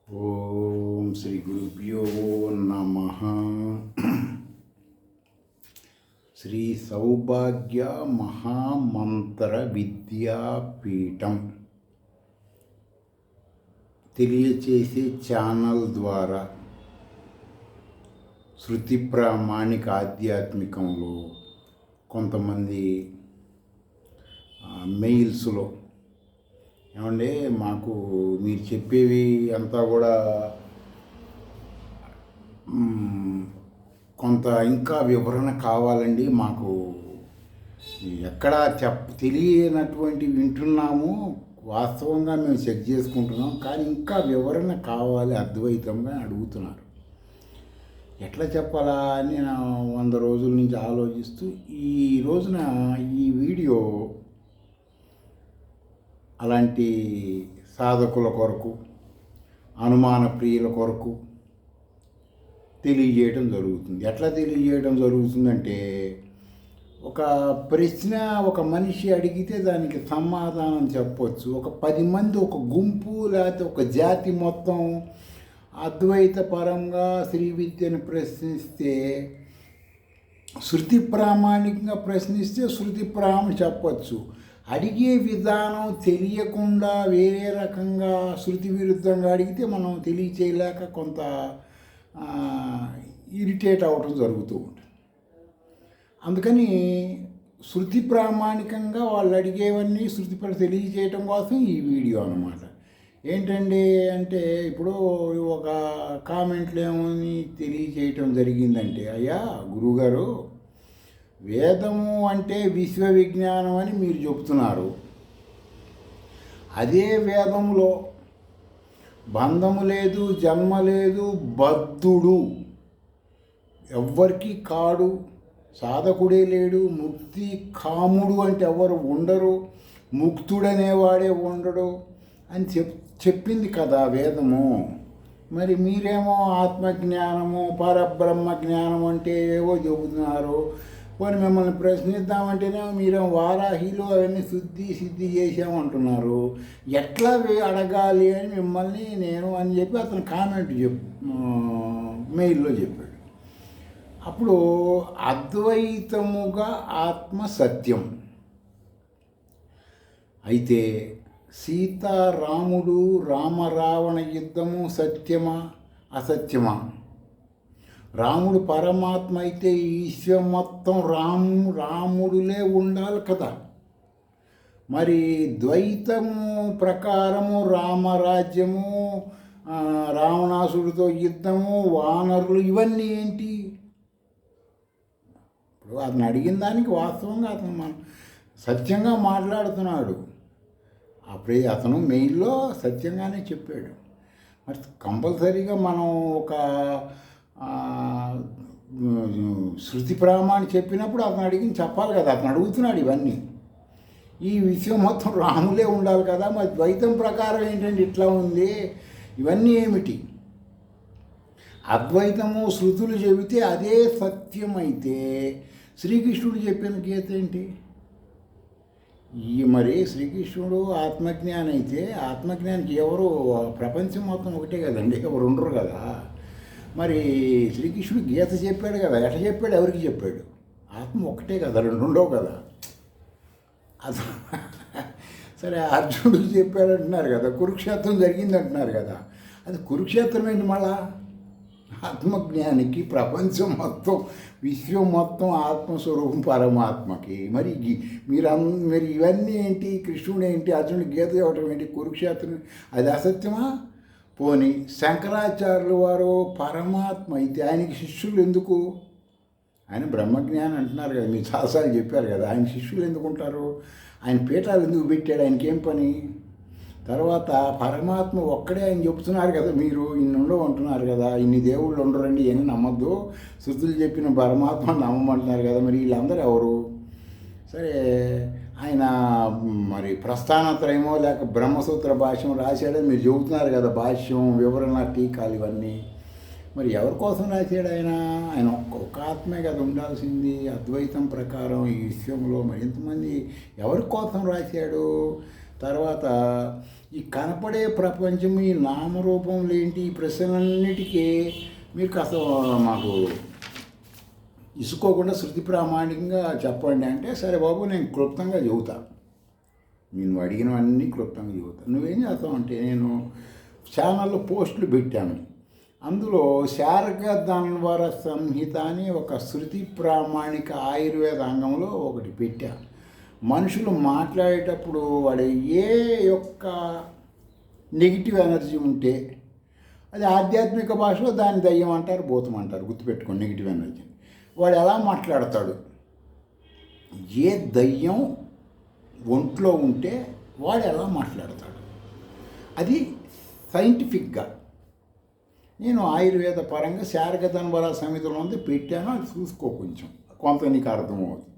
ఓం శ్రీ గురుభ్యో నమ. శ్రీ సౌభాగ్య మహామంత్ర విద్యాపీఠం తెలియచేసే ఛానల్ ద్వారా శృతి ప్రామాణిక ఆధ్యాత్మికంలో కొంతమంది మెయిల్స్లో ఏమంటే మాకు మీరు చెప్పేవి అంతా కూడా కొంత ఇంకా వివరణ కావాలండి, మాకు ఎక్కడ తెలియనటువంటి వింటున్నాము, వాస్తవంగా మేము చెక్ చేసుకుంటున్నాం, కానీ ఇంకా వివరణ కావాలి అద్వైతంగా అడుగుతున్నారు. ఎట్లా చెప్పాలా అని 100 రోజుల నుంచి ఆలోచిస్తూ ఈ రోజున ఈ వీడియో అలాంటి సాధకుల కొరకు, అనుమాన ప్రియుల కొరకు తెలియజేయడం జరుగుతుంది. ఎట్లా తెలియజేయడం జరుగుతుందంటే, ఒక ప్రశ్న ఒక మనిషి అడిగితే దానికి సమాధానం చెప్పవచ్చు. ఒక 10 మంది, ఒక గుంపు, లేకపోతే ఒక జాతి మొత్తం అద్వైత పరంగా శ్రీ విద్యను ప్రశ్నిస్తే, శృతి ప్రామాణికంగా ప్రశ్నిస్తే శృతి చెప్పచ్చు. అడిగే విధానం తెలియకుండా వేరే రకంగా శృతి విరుద్ధంగా అడిగితే మనం తెలియచేయలేక కొంత ఇరిటేట్ అవ్వడం జరుగుతూ ఉంటుంది. అందుకని శృతి ప్రామాణికంగా వాళ్ళు అడిగేవన్నీ శృతి తెలియచేయటం కోసం ఈ వీడియో అన్నమాట. ఏంటండి అంటే, ఇప్పుడు ఒక కామెంట్లు ఏమని తెలియచేయటం జరిగిందంటే, అయ్యా గురువుగారు, వేదము అంటే విశ్వవిజ్ఞానం అని మీరు చెప్తున్నారు. అదే వేదంలో బంధము లేదు, జన్మ లేదు, బద్ధుడు, ఎవ్వరికి కాడు, సాధకుడే లేడు, ముక్తి కాముడు అంటే ఎవరు ఉండరు, ముక్తుడనేవాడే ఉండడు అని చెప్పింది కదా వేదము. మరి మీరేమో ఆత్మజ్ఞానము, పరబ్రహ్మ జ్ఞానం అంటే ఏవో చెబుతున్నారు. పోనీ మిమ్మల్ని ప్రశ్నిద్దామంటేనే మీరేమో వారాహిలో అవన్నీ సిద్ధి చేసామంటున్నారు. ఎట్లా అడగాలి అని మిమ్మల్ని నేను అని చెప్పి అతను కామెంట్ మెయిల్లో చెప్పాడు. అప్పుడు అద్వైతముగా ఆత్మ సత్యం అయితే, సీతారాముడు రామరావణ యుద్ధము సత్యమా అసత్యమా? రాముడు పరమాత్మ అయితే ఈ విశ్వం మొత్తం రాముడులే ఉండాలి కదా. మరి ద్వైతము ప్రకారము రామరాజ్యము, రావణాసుడితో యుద్ధము, వానరులు, ఇవన్నీ ఏంటి? ఇప్పుడు అతను అడిగిన దానికి వాస్తవంగా అతను సత్యంగా మాట్లాడుతున్నాడు. అప్పుడే అతను మెయిల్లో సత్యంగానే చెప్పాడు. మరి కంపల్సరీగా మనం ఒక శృతి ప్రామాణి చెప్పినప్పుడు అతను అడిగింది చెప్పాలి కదా. అతను అడుగుతున్నాడు ఇవన్నీ. ఈ విషయం మొత్తం రాములే ఉండాలి కదా, మరి ద్వైతం ప్రకారం ఏంటంటే ఇట్లా ఉంది, ఇవన్నీ ఏమిటి? అద్వైతము శృతులు చెబితే అదే సత్యమైతే శ్రీకృష్ణుడు చెప్పిన గీత ఏంటి? మరి శ్రీకృష్ణుడు ఆత్మజ్ఞాని అయితే ఆత్మజ్ఞానికి ఎవరు, ప్రపంచం మొత్తం ఒకటే కదండి, ఎవరు ఉండరు కదా. మరి శ్రీకృష్ణుడు గీత చెప్పాడు కదా, ఎట్లా చెప్పాడు, ఎవరికి చెప్పాడు? ఆత్మ ఒకటే కదా, రెండు ఉండవు కదా. అది సరే, అర్జునుడికి చెప్పాడు అంటున్నారు కదా, కురుక్షేత్రం జరిగింది అంటున్నారు కదా. అది కురుక్షేత్రం ఏంటి? మళ్ళా ఆత్మజ్ఞానికి ప్రపంచం మొత్తం, విశ్వం మొత్తం ఆత్మస్వరూపం పరమాత్మకి. మరి మీరు ఇవన్నీ ఏంటి? కృష్ణుడు ఏంటి, అర్జునుడు గీత చెప్పడం ఏంటి, కురుక్షేత్రం అది అసత్యమా? పోని శంకరాచార్యులు వారు పరమాత్మ అయితే ఆయనకి శిష్యులు ఎందుకు? ఆయన బ్రహ్మజ్ఞానం అంటున్నారు కదా, మీరు చాలాసార్లు చెప్పారు కదా. ఆయన శిష్యులు ఎందుకు ఉంటారు? ఆయన పీఠాలు ఎందుకు పెట్టాడు? ఆయనకేం పని? తర్వాత పరమాత్మ ఒక్కడే ఆయన చెప్తున్నారు కదా, మీరు ఇన్ని ఉండవు అంటున్నారు కదా, ఇన్ని దేవుళ్ళు ఉండరండి అని నమ్మద్దు, శృతులు చెప్పిన పరమాత్మ నమ్మమంటున్నారు కదా. మరి వీళ్ళందరూ ఎవరు? సరే, ఆయన మరి ప్రస్థానత్రయమో లేక బ్రహ్మసూత్ర భాష్యం రాశాడని మీరు చెబుతున్నారు కదా, భాష్యం, వివరణ, టీకాలు ఇవన్నీ. మరి ఎవరి కోసం రాశాడు ఆయన? ఆయన ఒక్క ఆత్మే కదా ఉండాల్సింది అద్వైతం ప్రకారం ఈ విషయంలో. మరి ఎంతమంది ఎవరి కోసం రాశాడు? తర్వాత ఈ కనపడే ప్రపంచం, ఈ నామరూపంలో ఏంటి, ఈ ప్రశ్నలన్నిటికీ మీరు కాస్త మాకు ఇసుకోకుండా శృతి ప్రామాణికంగా చెప్పండి అంటే, సరే బాబు నేను క్లుప్తంగా చెబుతా, నేను అడిగినవన్నీ క్లుప్తంగా చెబుతా. నువ్వేం చేస్తావు అంటే, నేను ఛానల్లో పోస్టులు పెట్టాను, అందులో శార్గధన్వర సంహిత అని ఒక శృతి ప్రామాణిక ఆయుర్వేద అంగంలో ఒకటి పెట్టా. మనుషులు మాట్లాడేటప్పుడు వాడు ఏ యొక్క నెగిటివ్ ఎనర్జీ ఉంటే అది ఆధ్యాత్మిక భాషలో దాన్ని దయ్యం అంటారు, భూతం అంటారు, గుర్తుపెట్టుకోండి. నెగిటివ్ ఎనర్జీ వాడు ఎలా మాట్లాడతాడు, ఏ దయ్యం ఒంట్లో ఉంటే వాడు ఎలా మాట్లాడతాడు, అది సైంటిఫిక్గా నేను ఆయుర్వేద పరంగా శార్గధన్వర సమితిలో ఉంది పెట్టాను. అది చూసుకో, కొంచెం కొంత నీకు అర్థమవుతుంది,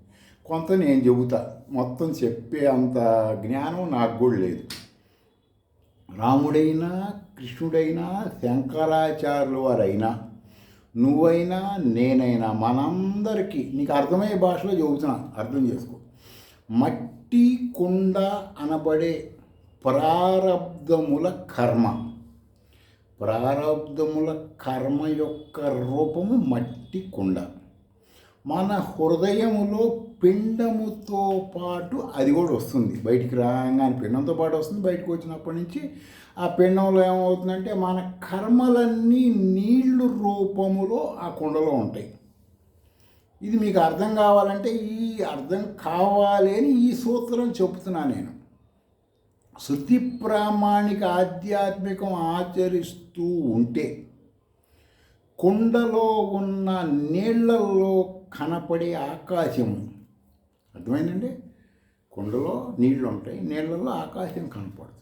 కొంత నేను చెబుతా. మొత్తం చెప్పే అంత జ్ఞానం నాకు కూడా లేదు. రాముడైనా కృష్ణుడైనా శంకరాచార్యుల వారైనా నువ్వైనా నేనైనా మనందరికీ నీకు అర్థమయ్యే భాషలో చెబుతున్నా, అర్థం చేసుకో. మట్టి కుండ అనబడే ప్రారబ్ధముల కర్మ, ప్రారబ్ధముల కర్మ యొక్క రూపము మట్టి కుండ. మన హృదయములో పిండముతో పాటు అది కూడా వస్తుంది బయటికి రాగానే, పిండంతో పాటు వస్తుంది. బయటకు వచ్చినప్పటి నుంచి ఆ పిండంలో ఏమవుతుందంటే మన కర్మలన్నీ నీళ్లు రూపములో ఆ కుండలో ఉంటాయి. ఇది మీకు అర్థం కావాలంటే, ఈ అర్థం కావాలి అని ఈ సూత్రం చెబుతున్నా నేను. శృతి ప్రామాణిక ఆధ్యాత్మికం ఆచరిస్తూ ఉంటే కుండలో ఉన్న నీళ్లలో కనపడే ఆకాశం, అర్థమైందండి? కుండలో నీళ్లు ఉంటాయి, నీళ్లలో ఆకాశం కనపడుతుంది.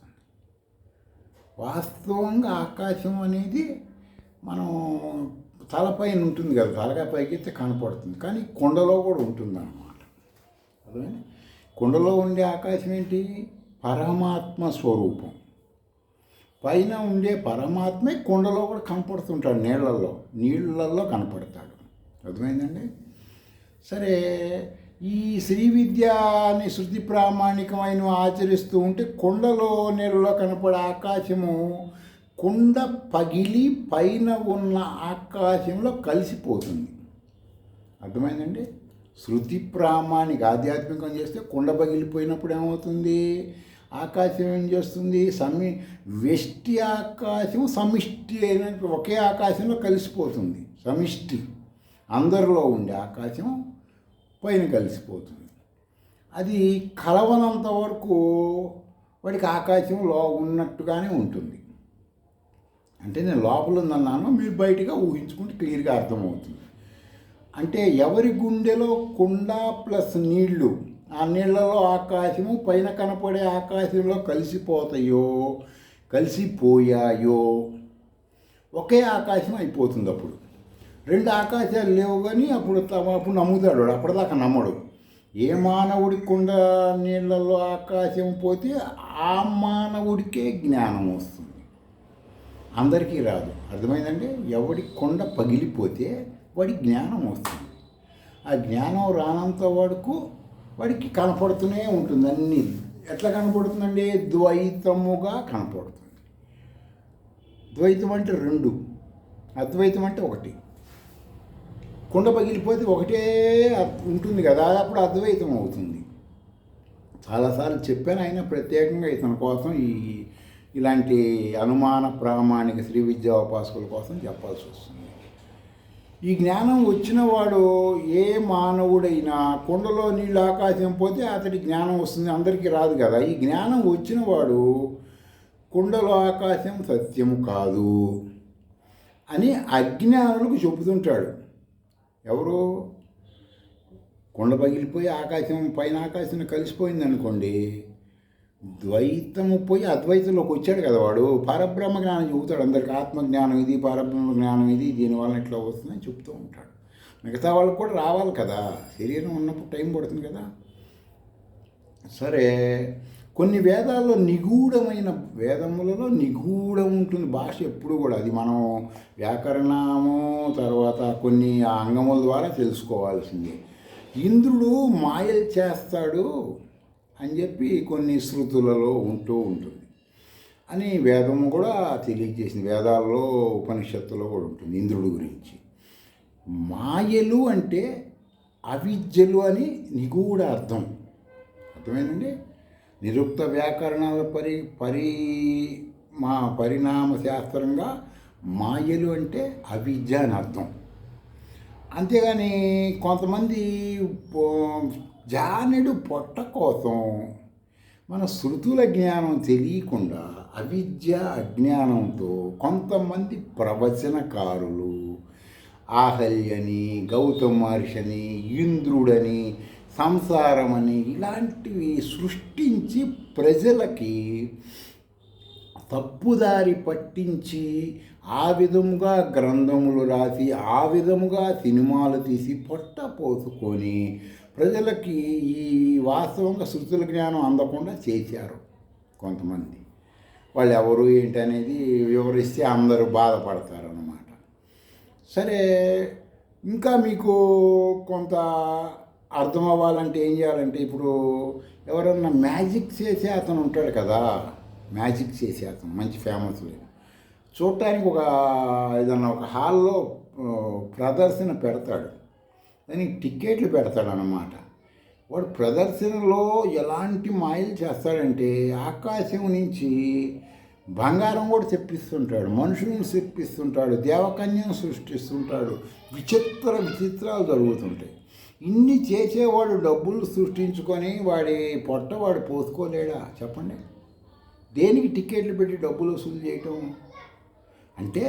వాస్తవంగా ఆకాశం అనేది మనం తలపైన ఉంటుంది కదా, తలగా పైకెత్తే కనపడుతుంది, కానీ కుండలో కూడా ఉంటుంది అన్నమాట. అర్థమైంది? కుండలో ఉండే ఆకాశం ఏంటి? పరమాత్మ స్వరూపం. పైన ఉండే పరమాత్మే కుండలో కూడా కనపడుతుంటాడు, నీళ్ళల్లో కనపడతాడు. అర్థమైందండి? సరే, ఈ శ్రీ విద్యాని శృతి ప్రామాణికమైన ఆచరిస్తూ ఉంటే కుండలో నీళ్ళలో కనపడే ఆకాశము కుండ పగిలి పైన ఉన్న ఆకాశంలో కలిసిపోతుంది. అర్థమైందండి? శృతి ప్రామాణిక ఆధ్యాత్మికం చేస్తే కుండ పగిలిపోయినప్పుడు ఏమవుతుంది? ఆకాశం ఏం చేస్తుంది? వెష్టి ఆకాశం సమిష్టి అయినట్టు ఒకే ఆకాశంలో కలిసిపోతుంది. సమిష్టి అందరిలో ఉండే ఆకాశం పైన కలిసిపోతుంది. అది కలవనంత వరకు వాడికి ఆకాశంలో ఉన్నట్టుగానే ఉంటుంది. అంటే నేను లోపల ఉందన్నాను, మీరు బయటగా ఊహించుకుంటే క్లియర్గా అర్థమవుతుంది. అంటే ఎవరి గుండెలో కుండ ప్లస్ నీళ్లు, ఆ నీళ్లలో ఆకాశము పైన కనపడే ఆకాశంలో కలిసిపోయాయో ఒకే ఆకాశం అయిపోతుంది. అప్పుడు రెండు ఆకాశాలు లేవు, కానీ అప్పుడు నమ్ముతాడు వాడు. అప్పటిదాకా నమ్మడు. ఏ మానవుడి కుండ నీళ్లలో ఆకాశం పోతే ఆ మానవుడికే జ్ఞానం వస్తుంది, అందరికీ రాదు. అర్థమైందంటే, ఎవడి కొండ పగిలిపోతే వాడి జ్ఞానం వస్తుంది. ఆ జ్ఞానం రానంత వరకు వాడికి కనపడుతూనే ఉంటుంది. అన్నీ ఎట్లా కనపడుతుందండి? ద్వైతముగా కనపడుతుంది. ద్వైతం అంటే రెండు, అద్వైతం అంటే ఒకటి. కుండ పగిలిపోతే ఒకటే ఉంటుంది కదా, అప్పుడు అద్వైతం అవుతుంది. చాలాసార్లు చెప్పాను, అయినా ప్రత్యేకంగా ఇతని కోసం ఇలాంటి అనుమాన ప్రామాణిక శ్రీ విద్యా ఉపాసకుల కోసం చెప్పాల్సి వస్తుంది. ఈ జ్ఞానం వచ్చిన వాడు ఏ మానవుడైనా కుండలో నీళ్ళు ఆకాశం పోతే అతడి జ్ఞానం వస్తుంది, అందరికీ రాదు కదా. ఈ జ్ఞానం వచ్చిన వాడు కుండలో ఆకాశం సత్యము కాదు అని అజ్ఞానులకు చెబుతుంటాడు. ఎవరు? కుండ పగిలిపోయి ఆకాశం పైన ఆకాశం కలిసిపోయింది అనుకోండి, ద్వైతము పోయి అద్వైతంలోకి వచ్చాడు కదా వాడు. పరబ్రహ్మ జ్ఞానం చెబుతాడు అందరికి. ఆత్మజ్ఞానం ఇది, పరబ్రహ్మ జ్ఞానం ఇది, దీనివల్ల ఇట్లా వస్తుందని చెప్తూ ఉంటాడు. మిగతా వాళ్ళకు కూడా రావాలి కదా, శరీరం ఉన్నప్పుడు టైం పడుతుంది కదా. సరే, కొన్ని వేదాల్లో వేదములలో నిగూఢం ఉంటుంది భాష ఎప్పుడు కూడా. అది మనం వ్యాకరణము తర్వాత కొన్ని అంగముల ద్వారా తెలుసుకోవాల్సిందే. ఇంద్రుడు మాయలు చేస్తాడు అని చెప్పి కొన్ని శృతులలో ఉంటుంది. అని వేదము కూడా తెలియజేసింది. వేదాల్లో ఉపనిషత్తులో కూడా ఉంటుంది ఇంద్రుడి గురించి. మాయలు అంటే అవిద్యలు అని నిగూఢ అర్థం. అర్థమైందండి. నిరుక్త వ్యాకరణాల పరిణామ శాస్త్రంగా మాయలు అంటే అవిద్య అని అర్థం. అంతేగాని కొంతమంది జానెడు పొట్ట కోసం మన శృతుల జ్ఞానం తెలియకుండా అవిద్య అజ్ఞానంతో కొంతమంది ప్రవచనకారులు ఆహల్యని, గౌతమ మహర్షిని, ఇంద్రుడని, సంసారమని ఇలాంటివి సృష్టించి ప్రజలకి తప్పుదారి పట్టించి ఆ విధముగా గ్రంథములు రాసి ఆ విధముగా సినిమాలు తీసి పొట్ట పోసుకొని ప్రజలకి ఈ వాస్తవంగా శృతుల జ్ఞానం అందకుండా చేశారు కొంతమంది. వాళ్ళు ఎవరు ఏంటి అనేది వివరిస్తే అందరూ బాధపడతారు అన్నమాట. సరే, ఇంకా మీకు కొంత అర్థం అవ్వాలంటే ఏం చేయాలంటే, ఇప్పుడు ఎవరన్నా మ్యాజిక్ చేసే అతను ఉంటాడు కదా, మ్యాజిక్ చేసే అతను మంచి ఫేమస్ చూడటానికి ఏదన్నా ఒక హాల్లో ప్రదర్శన పెడతాడు, దానికి టికెట్లు పెడతాడు అన్నమాట. వాడు ప్రదర్శనలో ఎలాంటి మాయలు చేస్తాడంటే ఆకాశం నుంచి బంగారం కూడా తెప్పిస్తుంటాడు, మనుషులను తెప్పిస్తుంటాడు, దేవకన్యను సృష్టిస్తుంటాడు, విచిత్రాలు జరుగుతుంటాయి. ఇన్ని చేసేవాడు డబ్బులు సృష్టించుకొని వాడి పొట్ట వాడు పోసుకోలేడా చెప్పండి? దేనికి టికెట్లు పెట్టి డబ్బులు వసూలు చేయటం అంటే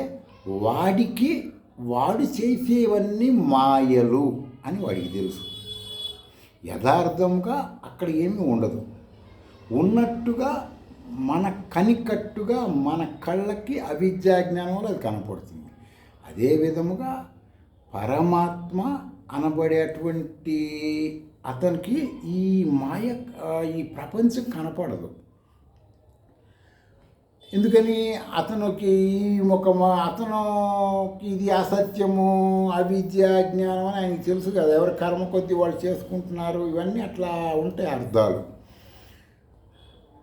వాడు చేసేవన్నీ మాయలు అని వాడికి తెలుసు. యథార్థంగా అక్కడ ఏమీ ఉండదు. ఉన్నట్టుగా మన కనికట్టుగా మన కళ్ళకి అవిద్యాజ్ఞానంలో అది కనపడుతుంది. అదే విధముగా పరమాత్మ అనబడేటువంటి అతనికి ఈ మాయ ఈ ప్రపంచం కనపడదు. ఎందుకని? అతనికి ఇది అసత్యము, అవిద్య, జ్ఞానం అని ఆయనకి తెలుసు కదా. ఎవరి కర్మ కొద్దీ వాళ్ళు చేసుకుంటున్నారు, ఇవన్నీ అట్లా ఉంటాయి అర్థాలు.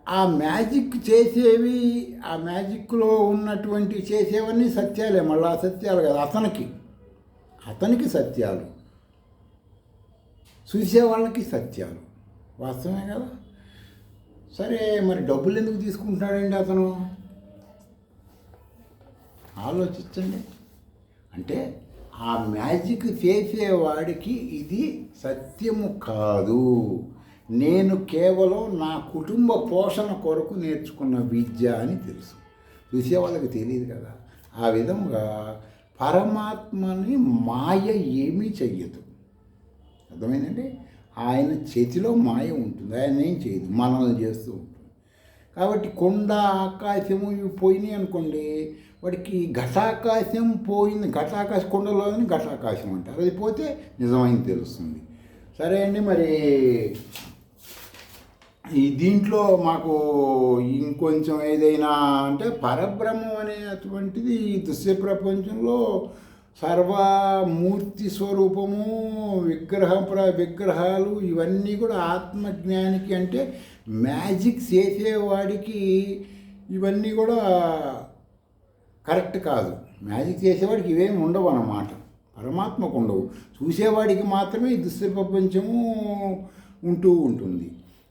ఆ మ్యాజిక్ చేసేవి, ఆ మ్యాజిక్లో ఉన్నటువంటి చేసేవన్నీ సత్యాలే, మళ్ళీ అసత్యాలు కదా. అతనికి సత్యాలు, చూసే వాళ్ళకి సత్యాలు, వాస్తవమే కదా. సరే, మరి డబ్బులు ఎందుకు తీసుకుంటున్నాడండి అతను? ఆలోచించండి. అంటే ఆ మ్యాజిక్ చేసేవాడికి ఇది సత్యము కాదు, నేను కేవలం నా కుటుంబ పోషణ కొరకు నేర్చుకున్న విద్య అని తెలుసు. చూసే వాళ్ళకి తెలియదు కదా. ఆ విధంగా పరమాత్మని మాయ ఏమీ చెయ్యదు. అర్థమైందండి? ఆయన చేతిలో మాయ ఉంటుంది, ఆయన ఏం చేయదు, మనల్ని చేస్తూ ఉంటుంది. కాబట్టి కొండ ఆకాశము ఇవి పోయినాయి అనుకోండి, వాడికి ఘటాకాశం పోయింది, కొండలోని ఘటాకాశం అంటారు, అది పోతే నిజమైంది తెలుస్తుంది. సరే అండి, మరి ఈ దీంట్లో మాకు ఇంకొంచెం ఏదైనా అంటే పరబ్రహ్మం అనేటువంటిది ఈ దృశ్య ప్రపంచంలో సర్వమూర్తి స్వరూపము, విగ్రహాలు ఇవన్నీ కూడా ఆత్మజ్ఞానికి అంటే మ్యాజిక్ చేసేవాడికి ఇవన్నీ కూడా కరెక్ట్ కాదు. మ్యాజిక్ చేసేవాడికి ఇవేమి ఉండవు అన్నమాట, పరమాత్మకు ఉండవు. చూసేవాడికి మాత్రమే ఈ దృశ్య ప్రపంచము ఉంటూ ఉంటుంది.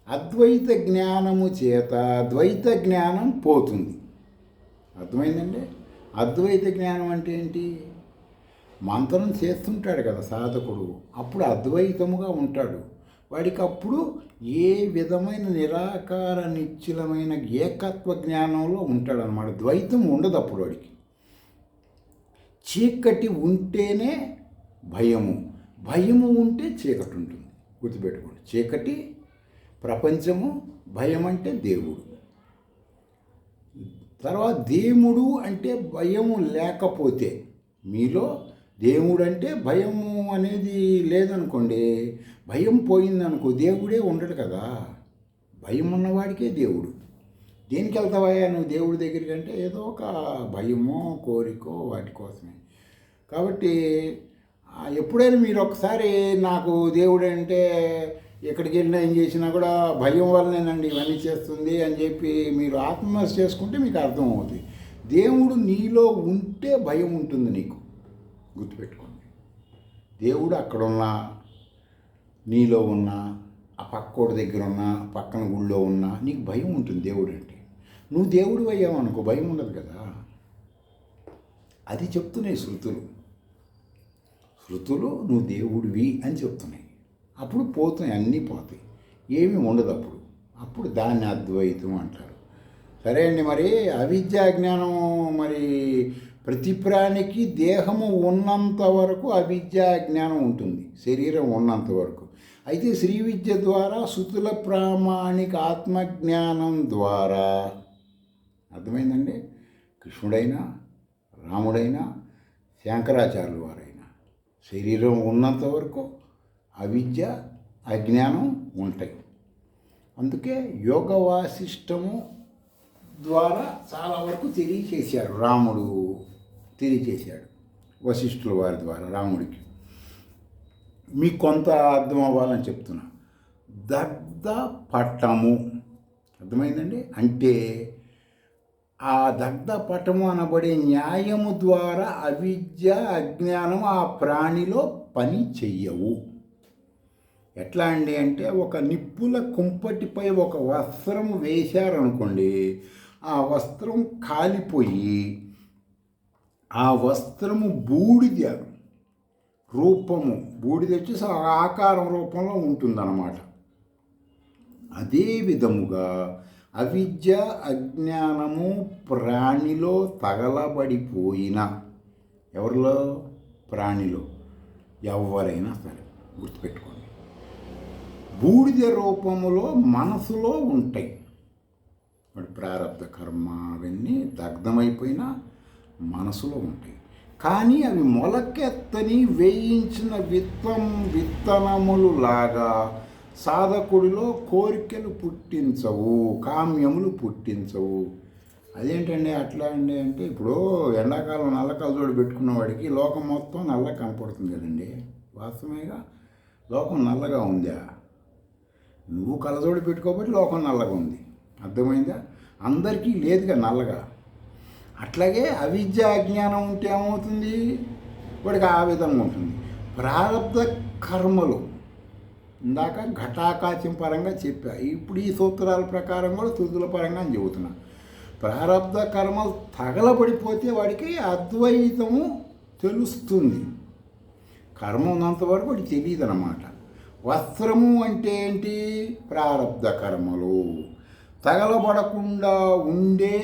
అద్వైత జ్ఞానము చేత ద్వైత జ్ఞానం పోతుంది. అర్థమైందండి? అద్వైత జ్ఞానం అంటే ఏంటి? మంత్రం చేస్తుంటాడు కదా సాధకుడు, అప్పుడు అద్వైతముగా ఉంటాడు. వాడికి అప్పుడు ఏ విధమైన నిరాకార నిశ్చలమైన ఏకత్వ జ్ఞానంలో ఉంటాడు అన్నమాట. ద్వైతం ఉండదు అప్పుడు వాడికి. చీకటి ఉంటేనే భయము ఉంటే చీకటి ఉంటుంది, గుర్తుపెట్టుకోండి. చీకటి ప్రపంచము, భయం అంటే దేవుడు. తర్వాత దేవుడు అంటే భయము లేకపోతే, మీలో దేవుడు అంటే భయము అనేది లేదనుకోండి, భయం పోయిందనుకో దేవుడే ఉండడు కదా. భయం ఉన్నవాడికే దేవుడు. దేనికి వెళ్తావయ్యా నువ్వు దేవుడి దగ్గరికి అంటే ఏదో ఒక భయమో కోరికో వాటి కోసమే. కాబట్టి ఎప్పుడైనా మీరు ఒకసారి నాకు దేవుడు అంటే ఎక్కడికి వెళ్ళినా ఏం చేసినా కూడా భయం వల్లనేనండి ఇవన్నీ చేస్తుంది అని చెప్పి మీరు ఆత్మవిమర్శ చేసుకుంటే మీకు అర్థమవుతుంది. దేవుడు నీలో ఉంటే భయం ఉంటుంది నీకు. గుర్తుపెట్టుకోండి, దేవుడు అక్కడున్నా, నీలో ఉన్నా, ఆ పక్కోడి దగ్గర ఉన్నా, పక్కన గుళ్ళో ఉన్నా నీకు భయం ఉంటుంది. దేవుడు అంటే నువ్వు దేవుడు అయ్యావు అనుకో, భయం ఉండదు కదా. అది చెప్తున్నాయి శృతులు నువ్వు దేవుడివి అని చెప్తున్నాయి. అప్పుడు పోతున్నాయి, అన్నీ పోతాయి, ఏమీ ఉండదు. అప్పుడు దాన్ని అద్వైతం అంటారు. సరే అండి, మరి అవిద్యా జ్ఞానం మరి ప్రతి ప్రాణికి దేహము ఉన్నంత వరకు అవిద్యా జ్ఞానం ఉంటుంది, శరీరం ఉన్నంత వరకు. అయితే శ్రీ విద్య ద్వారా శృతుల ప్రామాణిక ఆత్మజ్ఞానం ద్వారా, అర్థమైందండి, కృష్ణుడైనా రాముడైనా శంకరాచార్యుల వారైనా శరీరం ఉన్నంత వరకు అవిద్య అజ్ఞానం ఉంటాయి. అందుకే యోగ వాసిష్టము ద్వారా చాలా వరకు తెలియచేశాడు రాముడు, తెలియచేశాడు వశిష్ఠుల వారి ద్వారా రాముడికి. మీకు కొంత అర్థం అవ్వాలని చెప్తున్నా. దగ్ధ పటము అర్థమైందండి, అంటే ఆ దగ్ధ పటము అనబడే న్యాయము ద్వారా అవిద్య అజ్ఞానం ఆ ప్రాణిలో పని చెయ్యవు. ఎట్లా అండి అంటే, ఒక నిప్పుల కుంపటిపై ఒక వస్త్రం వేశారనుకోండి, ఆ వస్త్రం కాలిపోయి ఆ వస్త్రము బూడిద రూపము, బూడిద వచ్చేసి ఆకారం రూపంలో ఉంటుందన్నమాట. అదే విధముగా అవిద్య అజ్ఞానము ప్రాణిలో తగలబడిపోయిన, ఎవరిలో? ప్రాణిలో, ఎవరైనా సరే గుర్తుపెట్టుకోండి, బూడిద రూపములో మనసులో ఉంటాయి. వాడి ప్రారబ్ధ కర్మ అవన్నీ దగ్ధమైపోయినా మనసులో ఉంటాయి. కానీ అవి మొలకెత్తని వేయించిన విత్తనములు లాగా సాధకుడిలో కోరికలు పుట్టించవు, కామ్యములు పుట్టించవు. అదేంటండి అట్లా అండి అంటే, ఇప్పుడు ఎండాకాలం నల్ల కలజోడు పెట్టుకున్న వాడికి లోకం మొత్తం నల్ల కనపడుతుంది కదండి. వాస్తవేగా లోకం నల్లగా ఉందా? నువ్వు కలజోడు పెట్టుకోబట్టి లోకం నల్లగా ఉంది, అర్థమైందా? అందరికీ లేదుగా నల్లగా. అట్లాగే అవిద్య అజ్ఞానం ఉంటే ఏమవుతుంది? వాడికి ఆ విధంగా ఉంటుంది. ప్రారబ్ధ కర్మలు ఇందాక ఘటాకాశం పరంగా చెప్పా, ఇప్పుడు ఈ సూత్రాల ప్రకారం కూడా శృతుల పరంగా అని చెబుతున్నా. ప్రారబ్ధ కర్మలు తగలబడిపోతే వాడికి అద్వైతము తెలుస్తుంది. కర్మ ఉన్నంతవరకు వాడికి తెలియదు అన్నమాట. వస్త్రము అంటే ఏంటి? ప్రారబ్ధ కర్మలు తగలబడకుండా ఉంటే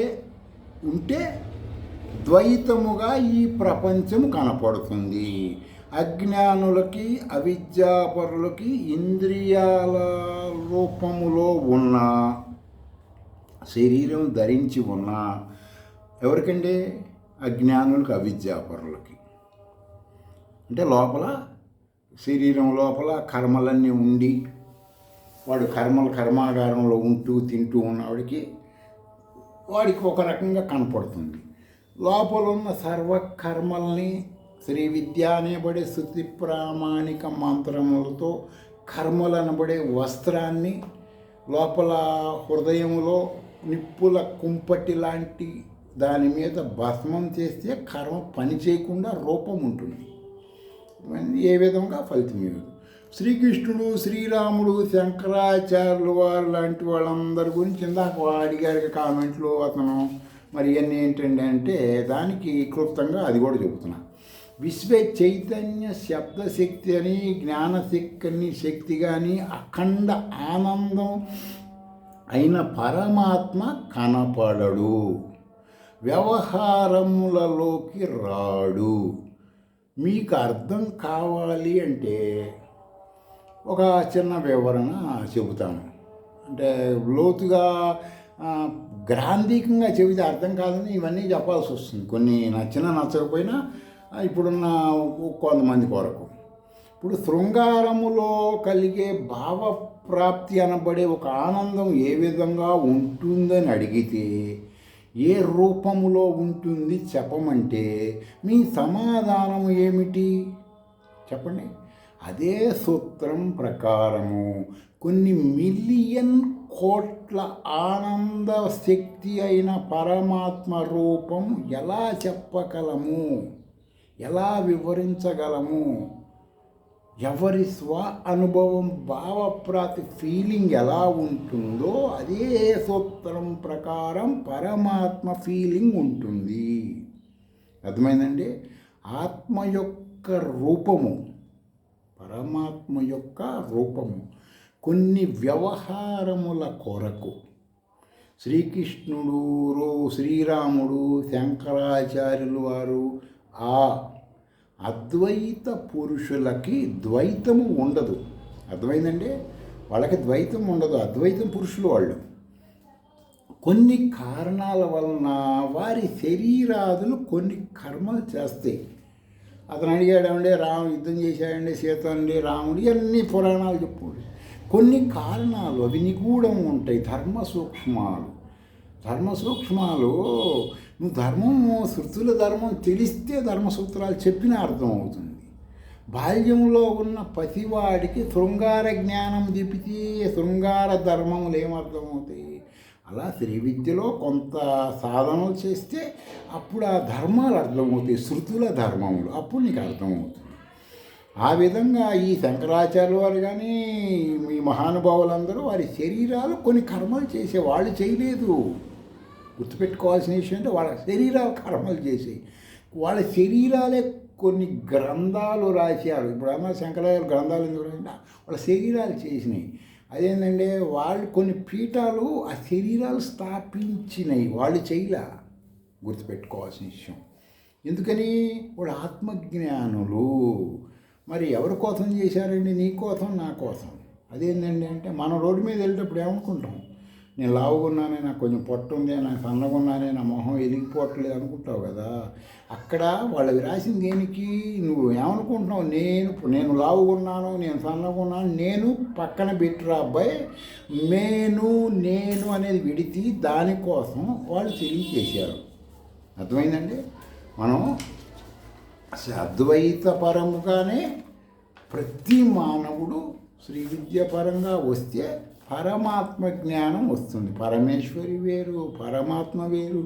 ద్వైతముగా ఈ ప్రపంచం కనపడుతుంది. అజ్ఞానులకి అవిద్యాపరులకి ఇంద్రియాల రూపములో ఉన్న శరీరం ధరించి ఉన్న ఎవరికండి? అజ్ఞానులకి అవిద్యాపరులకి. అంటే లోపల శరీరం లోపల కర్మలన్నీ ఉండి వాడు కర్మాగారంలో ఉంటూ తింటూ ఉన్నవాడికి ఒక రకంగా కనపడుతుంది. లోపల ఉన్న సర్వకర్మల్ని శ్రీ విద్య అనబడే శృతి ప్రామాణిక మంత్రములతో కర్మలు అనబడే వస్త్రాన్ని లోపల హృదయంలో నిప్పుల కుంపటి లాంటి దాని మీద భస్మం చేస్తే కర్మ పని చేయకుండా రూపం ఉంటుంది. ఏ విధంగా ఫలితం ఇవ్వదు. శ్రీకృష్ణుడు, శ్రీరాముడు, శంకరాచార్యులు వారు లాంటి వాళ్ళందరి గురించి ఇందాక అడిగారు కామెంట్లు అతను. మరి ఇవన్నీ ఏంటండి అంటే దానికి క్లుప్తంగా అది కూడా చెబుతున్నా. విశ్వ చైతన్య శబ్దశక్తి అని, జ్ఞానశక్తి కానీ అఖండ ఆనందం అయిన పరమాత్మ కనపడడు, వ్యవహారములలోకి రాడు. మీకు అర్థం కావాలి అంటే ఒక చిన్న వివరణ చెబుతాను. అంటే లోతుగా గ్రాంధికంగా చెబితే అర్థం కాదని ఇవన్నీ చెప్పాల్సి వస్తుంది. కొన్ని నచ్చకపోయినా ఇప్పుడున్న కొంతమంది కొరకు. ఇప్పుడు శృంగారములో కలిగే భావప్రాప్తి అనబడే ఒక ఆనందం ఏ విధంగా ఉంటుందని అడిగితే, ఏ రూపములో ఉంటుంది చెప్పమంటే మీ సమాధానం ఏమిటి చెప్పండి? అదే సూత్రం ప్రకారము కొన్ని మిలియన్ కోట్ల ఆనంద శక్తి అయిన పరమాత్మ రూపం ఎలా చెప్పగలము, ఎలా వివరించగలము? ఎవరి స్వ అనుభవం భావప్రాతి ఫీలింగ్ ఎలా ఉంటుందో అదే సూత్రం ప్రకారం పరమాత్మ ఫీలింగ్ ఉంటుంది. అర్థమైందండి? ఆత్మ యొక్క రూపము, పరమాత్మ యొక్క రూపము కొన్ని వ్యవహారముల కొరకు శ్రీకృష్ణుడు, శ్రీరాముడు, శంకరాచార్యులు వారు ఆ అద్వైత పురుషులకి ద్వైతము ఉండదు. అర్థమైందండి? వాళ్ళకి ద్వైతం ఉండదు, అద్వైతం పురుషులు వాళ్ళు. కొన్ని కారణాల వలన వారి శరీరాదులు కొన్ని కర్మలు చేస్తాయి. అతను అడిగాడండి, యుద్ధం చేశాడండి సీత అండి, రాముడు, ఇవన్నీ పురాణాలు చెప్పుకోండి. కొన్ని కారణాలు అవి నిగూఢం ఉంటాయి, ధర్మ సూక్ష్మాలు. నువ్వు ధర్మము, శృతుల ధర్మం తెలిస్తే ధర్మసూత్రాలు చెప్పిన అర్థం అవుతుంది. బాల్యంలో ఉన్న పసివాడికి శృంగార జ్ఞానం దిపితే శృంగార ధర్మములు ఏమర్థమవుతాయి? అలా శ్రీ విద్యలో కొంత సాధనలు చేస్తే అప్పుడు ఆ ధర్మాలు అర్థమవుతాయి, శృతుల ధర్మములు, అప్పుడు నీకు అర్థమవుతుంది. ఆ విధంగా ఈ శంకరాచార్యుల వారు కానీ మీ మహానుభావులందరూ వారి శరీరాలు కొన్ని కర్మలు చేసే, వాళ్ళు చేయలేదు. గుర్తుపెట్టుకోవాల్సిన విషయం అంటే వాళ్ళ శరీరాలు కర్మలు చేసాయి. వాళ్ళ శరీరాలే కొన్ని గ్రంథాలు రాశారు. ఇప్పుడు అన్న శంకరాచార్య గ్రంథాలు ఎందుకు రాసింటే వాళ్ళ శరీరాలు చేసినాయి. అదేంటంటే వాళ్ళు కొన్ని పీఠాలు ఆ శరీరాలు స్థాపించినాయి, వాళ్ళు చేయలే. గుర్తుపెట్టుకోవాల్సిన విషయం. ఎందుకని? వాళ్ళు ఆత్మజ్ఞానులు. మరి ఎవరి కోసం చేశారండి? నీ కోసం, నా కోసం. అదేంటండి అంటే మనం రోడ్డు మీద వెళ్ళేటప్పుడు ఏమనుకుంటాం? నేను లావుగున్నానే, నాకు కొంచెం పొట్ట ఉంది, నాకు సన్నగున్నానే, నా మొహం ఎదిగిపోవట్లేదు అనుకుంటావు కదా. అక్కడ వాళ్ళవి రాసింది దేనికి? నువ్వు ఏమనుకుంటున్నావు? నేను లావుగున్నాను, నేను సన్నగున్నాను, నేను పక్కన బిట్టురా అబ్బాయి, నేను అనేది విడిచి దానికోసం వాళ్ళు తెలియజేశారు. అర్థమైందండి? మనం అద్వైత పరముగానే ప్రతి మానవుడు శ్రీ విద్య పరంగా వస్తే పరమాత్మ జ్ఞానం వస్తుంది. పరమేశ్వరి వేరు, పరమాత్మ వేరు,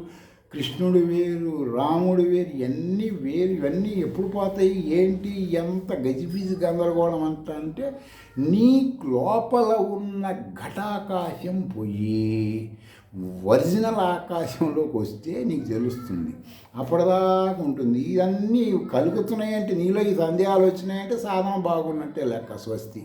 కృష్ణుడు వేరు, రాముడు వేరు, ఇవన్నీ వేరు. ఇవన్నీ ఎప్పుడు పోతాయి? ఏంటి ఎంత గజిబిజి గందరగోళం అంట అంటే నీ లోపల ఉన్న ఘటాకాశం పోయి ఒరిజినల్ ఆకాశంలోకి వస్తే నీకు తెలుస్తుంది. అప్పటిదాకా ఉంటుంది. ఇవన్నీ కలుగుతున్నాయంటే, నీలో ఈ సందేహాలు వచ్చినాయంటే సాధన బాగున్నట్టే లెక్క. స్వస్తి.